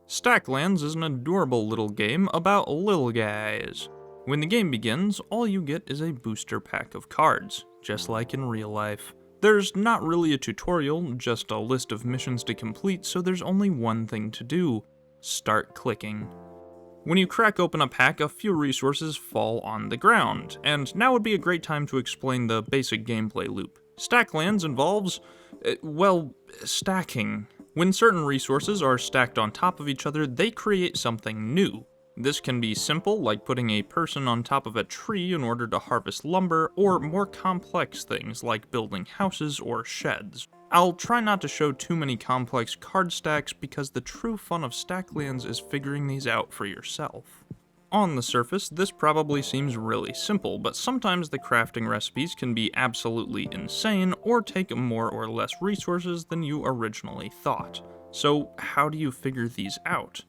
Stacklands is an adorable little game about little guys. When the game begins, all you get is a booster pack of cards, just like in real life. There's not really a tutorial, just a list of missions to complete, so there's only one thing to do: start clicking. When you crack open a pack, a few resources fall on the ground, and now would be a great time to explain the basic gameplay loop. Stacklands involves, stacking. When certain resources are stacked on top of each other, they create something new. This can be simple, like putting a person on top of a tree in order to harvest lumber, or more complex things like building houses or sheds. I'll try not to show too many complex card stacks because the true fun of Stacklands is figuring these out for yourself. On the surface, this probably seems really simple, but sometimes the crafting recipes can be absolutely insane or take more or less resources than you originally thought. So how do you figure these out?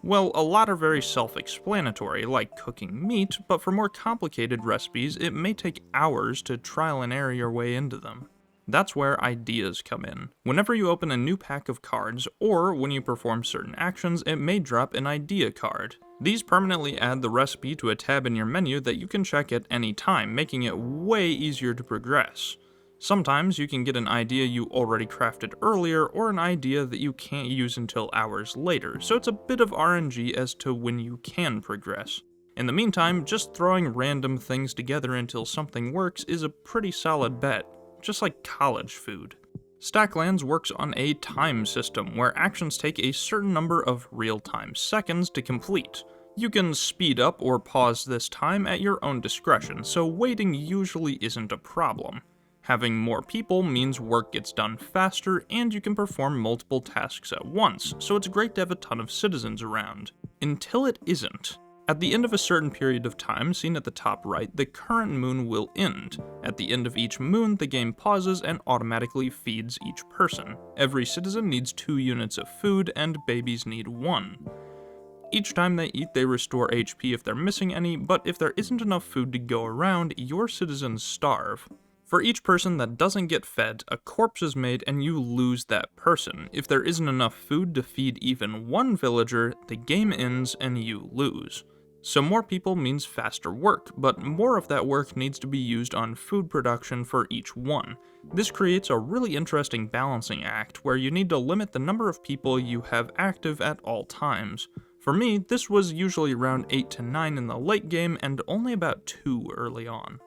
Well, a lot are very self-explanatory, like cooking meat, but for more complicated recipes, it may take hours to trial and error your way into them. That's where ideas come in. Whenever you open a new pack of cards, or when you perform certain actions, it may drop an idea card. These permanently add the recipe to a tab in your menu that you can check at any time, making it way easier to progress. Sometimes you can get an idea you already crafted earlier, or an idea that you can't use until hours later, so it's a bit of RNG as to when you can progress. In the meantime, just throwing random things together until something works is a pretty solid bet, just like college food. Stacklands works on a time system, where actions take a certain number of real-time seconds to complete. You can speed up or pause this time at your own discretion, so waiting usually isn't a problem. Having more people means work gets done faster, and you can perform multiple tasks at once, so it's great to have a ton of citizens around. Until it isn't. At the end of a certain period of time, seen at the top right, the current moon will end. At the end of each moon, the game pauses and automatically feeds each person. Every citizen needs 2 units of food, and babies need 1. Each time they eat, they restore HP if they're missing any, but if there isn't enough food to go around, your citizens starve. For each person that doesn't get fed, a corpse is made and you lose that person. If there isn't enough food to feed even one villager, the game ends and you lose. So more people means faster work, but more of that work needs to be used on food production for each one. This creates a really interesting balancing act where you need to limit the number of people you have active at all times. For me, this was usually around 8 to 9 in the late game and only about 2 early on.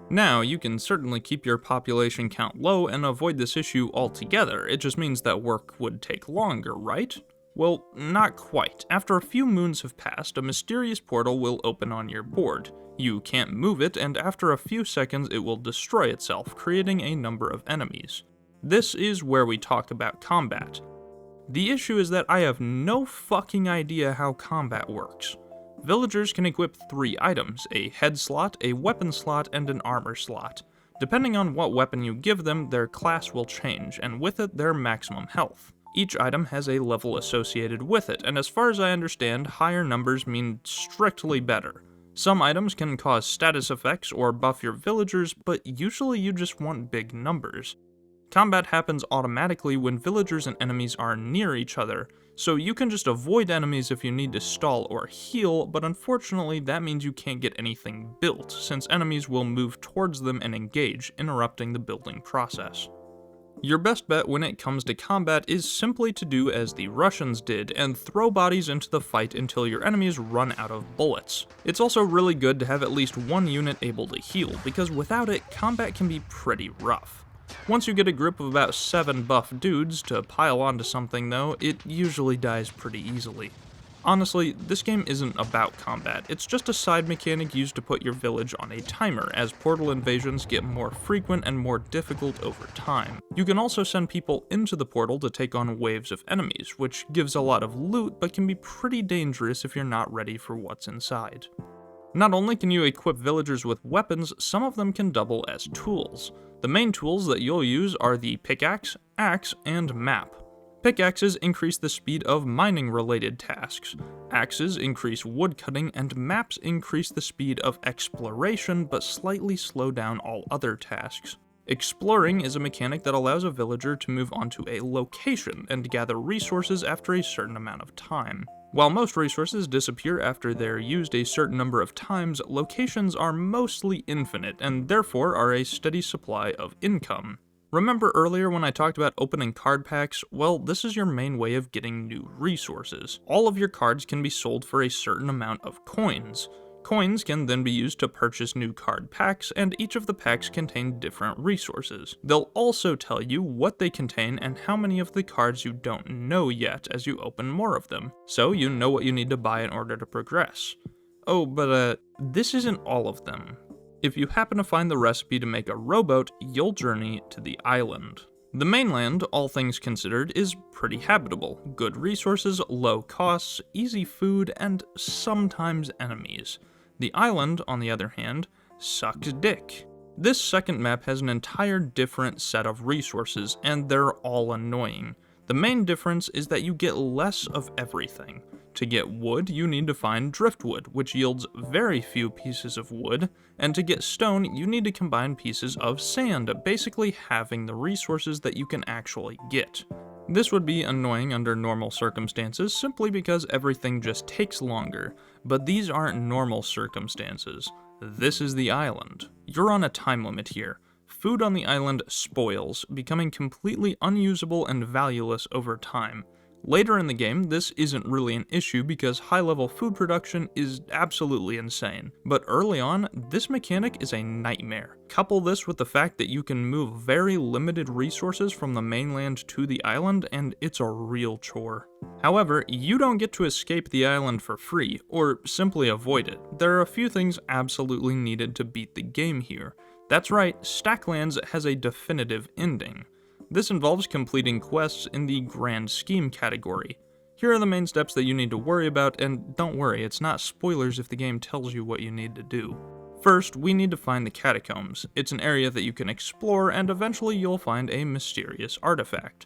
Now, you can certainly keep your population count low and avoid this issue altogether, it just means that work would take longer, right? Well, not quite. After a few moons have passed, a mysterious portal will open on your board. You can't move it, and after a few seconds it will destroy itself, creating a number of enemies. This is where we talk about combat. The issue is that I have no fucking idea how combat works. Villagers can equip 3 items, a head slot, a weapon slot, and an armor slot. Depending on what weapon you give them, their class will change, and with it, their maximum health. Each item has a level associated with it, and as far as I understand, higher numbers mean strictly better. Some items can cause status effects or buff your villagers, but usually you just want big numbers. Combat happens automatically when villagers and enemies are near each other, so you can just avoid enemies if you need to stall or heal, but unfortunately that means you can't get anything built, since enemies will move towards them and engage, interrupting the building process. Your best bet when it comes to combat is simply to do as the Russians did and throw bodies into the fight until your enemies run out of bullets. It's also really good to have at least 1 unit able to heal, because without it, combat can be pretty rough. Once you get a group of about 7 buff dudes to pile onto something though, it usually dies pretty easily. Honestly, this game isn't about combat, it's just a side mechanic used to put your village on a timer, as portal invasions get more frequent and more difficult over time. You can also send people into the portal to take on waves of enemies, which gives a lot of loot but can be pretty dangerous if you're not ready for what's inside. Not only can you equip villagers with weapons, some of them can double as tools. The main tools that you'll use are the pickaxe, axe, and map. Pickaxes increase the speed of mining-related tasks, axes increase woodcutting, and maps increase the speed of exploration but slightly slow down all other tasks. Exploring is a mechanic that allows a villager to move onto a location and gather resources after a certain amount of time. While most resources disappear after they're used a certain number of times, locations are mostly infinite and therefore are a steady supply of income. Remember earlier when I talked about opening card packs? Well, this is your main way of getting new resources. All of your cards can be sold for a certain amount of coins. Coins can then be used to purchase new card packs, and each of the packs contain different resources. They'll also tell you what they contain and how many of the cards you don't know yet as you open more of them, so you know what you need to buy in order to progress. Oh, but this isn't all of them. If you happen to find the recipe to make a rowboat, you'll journey to the island. The mainland, all things considered, is pretty habitable. Good resources, low costs, easy food, and sometimes enemies. The island, on the other hand, sucks dick. This second map has an entire different set of resources, and they're all annoying. The main difference is that you get less of everything. To get wood, you need to find driftwood, which yields very few pieces of wood, and to get stone, you need to combine pieces of sand, basically halving the resources that you can actually get. This would be annoying under normal circumstances, simply because everything just takes longer, but these aren't normal circumstances. This is the island. You're on a time limit here. Food on the island spoils, becoming completely unusable and valueless over time. Later in the game, this isn't really an issue because high-level food production is absolutely insane, but early on, this mechanic is a nightmare. Couple this with the fact that you can move very limited resources from the mainland to the island, and it's a real chore. However, you don't get to escape the island for free, or simply avoid it. There are a few things absolutely needed to beat the game here. That's right, Stacklands has a definitive ending. This involves completing quests in the Grand Scheme category. Here are the main steps that you need to worry about, and don't worry, it's not spoilers if the game tells you what you need to do. First, we need to find the catacombs. It's an area that you can explore, and eventually you'll find a mysterious artifact.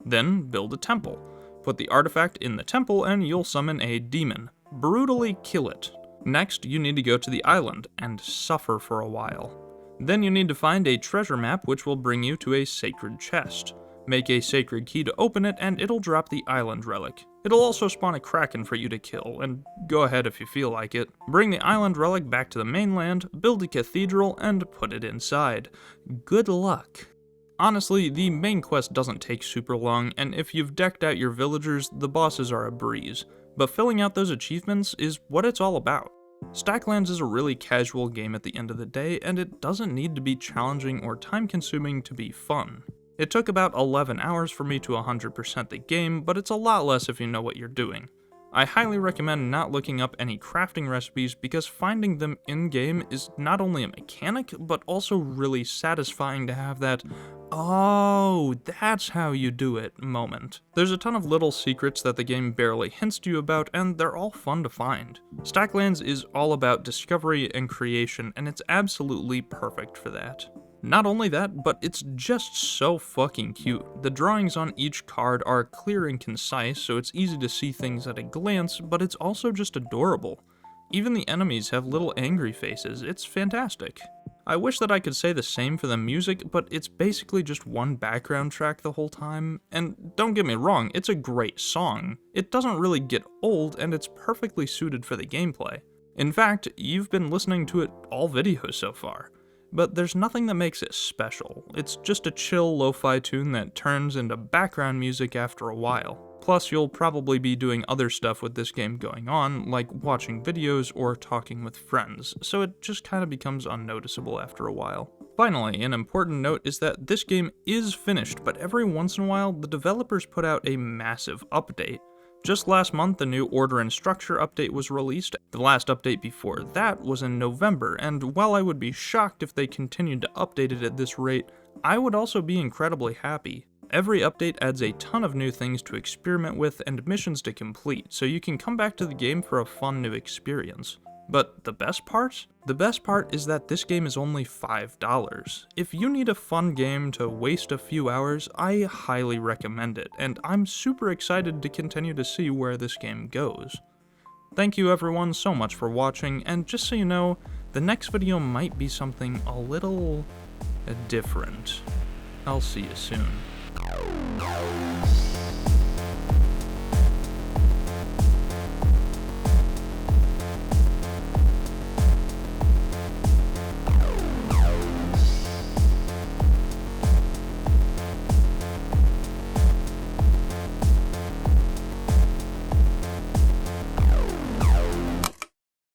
Then, build a temple. Put the artifact in the temple and you'll summon a demon. Brutally kill it. Next, you need to go to the island and suffer for a while. Then you need to find a treasure map which will bring you to a sacred chest. Make a sacred key to open it and it'll drop the island relic. It'll also spawn a kraken for you to kill, and go ahead if you feel like it. Bring the island relic back to the mainland, build a cathedral, and put it inside. Good luck. Honestly, the main quest doesn't take super long, and if you've decked out your villagers, the bosses are a breeze. But filling out those achievements is what it's all about. Stacklands is a really casual game at the end of the day, and it doesn't need to be challenging or time-consuming to be fun. It took about 11 hours for me to 100% the game, but it's a lot less if you know what you're doing. I highly recommend not looking up any crafting recipes because finding them in-game is not only a mechanic, but also really satisfying to have that, "Oh, that's how you do it" moment. There's a ton of little secrets that the game barely hints to you about, and they're all fun to find. Stacklands is all about discovery and creation, and it's absolutely perfect for that. Not only that, but it's just so fucking cute. The drawings on each card are clear and concise, so it's easy to see things at a glance, but it's also just adorable. Even the enemies have little angry faces. It's fantastic. I wish that I could say the same for the music, but it's basically just one background track the whole time. And don't get me wrong, it's a great song. It doesn't really get old, and it's perfectly suited for the gameplay. In fact, you've been listening to it all video so far. But there's nothing that makes it special. It's just a chill lo-fi tune that turns into background music after a while. Plus, you'll probably be doing other stuff with this game going on, like watching videos or talking with friends, so it just kind of becomes unnoticeable after a while. Finally, an important note is that this game is finished, but every once in a while, the developers put out a massive update. Just last month, the new Order and Structure update was released. The last update before that was in November, and while I would be shocked if they continued to update it at this rate, I would also be incredibly happy. Every update adds a ton of new things to experiment with and missions to complete, so you can come back to the game for a fun new experience. But the best part? The best part is that this game is only $5. If you need a fun game to waste a few hours, I highly recommend it, and I'm super excited to continue to see where this game goes. Thank you everyone so much for watching, and just so you know, the next video might be something a little different. I'll see you soon.